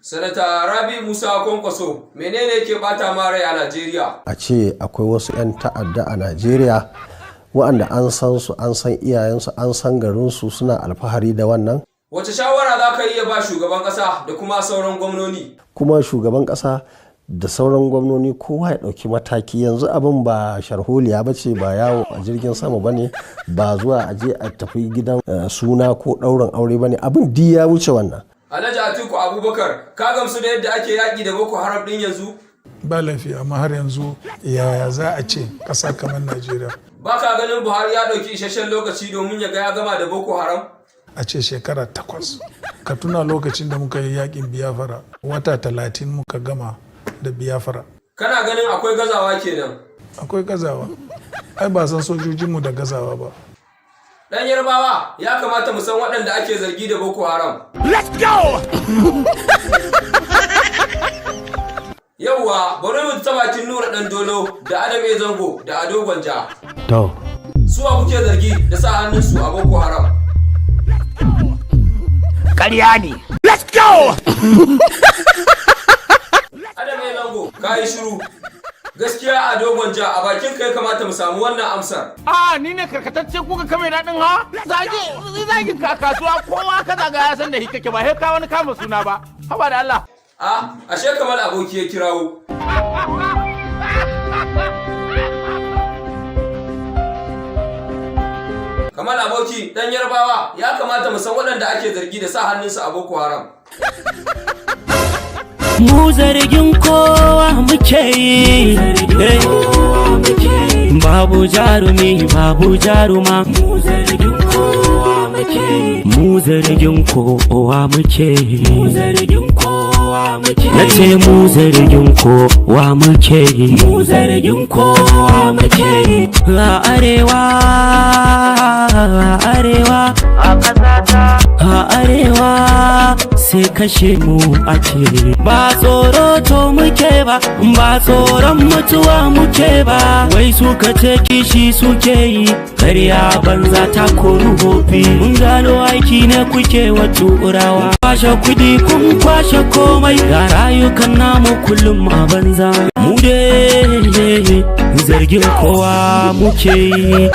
Sanata Rabi Musa Kwankwaso, menene ke bata ma rai a Najeriya? A ce akwai wasu 'yan ta'adda a Najeriya waɗanda an san su, an san iyayensu, an san garinsu, suna alfahari da wannan. Wace shawara za ka iya ba shugaban ƙasa da kuma sauran gwamnoni? Kuma shugaban ƙasa da sauran gwamnoni kowa ya ɗauki mataki. Yanzu abin ba sharholiya ba ce, ba yawo a jirgin sama ba ne, ba zuwa a je a tafi gidan suna ko ɗaurin aure ba ne, abin di ya wuce wannan. Alhaji Atiku Abubakar, ka gamsu da yadda ake yaƙi da Boko Haram ɗin yanzu? Ba lafiya, amma har yanzu yaya za a ce ƙasa kamar Najeriya? Ba ka ganin Buhari ya ɗauki isasshen lokaci domin ya ga ya gama da Boko Haram? A ce shekara 8. Ka tuna lokacin da muka yi yaƙin Biafra, wata 30 muka gama da Biafra. Kana ganin akwai gazawa kenan? Akwai gazawa. Ai ba san sojojinmu da gazawa ba. Dan Yarbawa, ya kamata mu san waɗanda ake zargi da Boko Haram. Let's go! Yauwa, bari mu ta bakin Nura Dan Dolo da Adam A Zango da Ado Gwanja. To. Suwa kuke zargi da sa hannunsu a Boko Haram? Ƙarya ne. Let's go! Adam A Zango, ka yi shiru. Gaskiya a dogon ja a bakin kai kamata mu samu wannan amsar. Ni ne karkatacce kuka kame daɗin ha? Zagin ka kasuwa kowa ka zaga ya san da kake ba, sai ka wani kama suna ba. Haba da Allah. Ashe kamar aboki ya kirawo. Kamar aboki dan Yarbawa, ya kamata mu san waɗanda ake zargi da sa hannunsu a Boko Haram. Mu zargin kowa muke yi, babu jarumi babu jaruma. Mu zargin kowa muke yi, mu zargin kowa muke yi, mu zargin kowa muke yi. Nace mu zargin kowa muke yi, mu zargin kowa muke yi. A arewa, a arewa, a ƙasata, a arewa sai kashe mu ake. Ba tsoro to muke ba, ba tsoron mutuwa muke ba. Wai suka ce kishi suke yi, karya banza ta koru hofi. Mun gano aiki ne kuke wa turawa. Kwashe kudi kun kwashe komai, ga rayukan namu kullum a banza. Mu dai zargin kowa muke yi.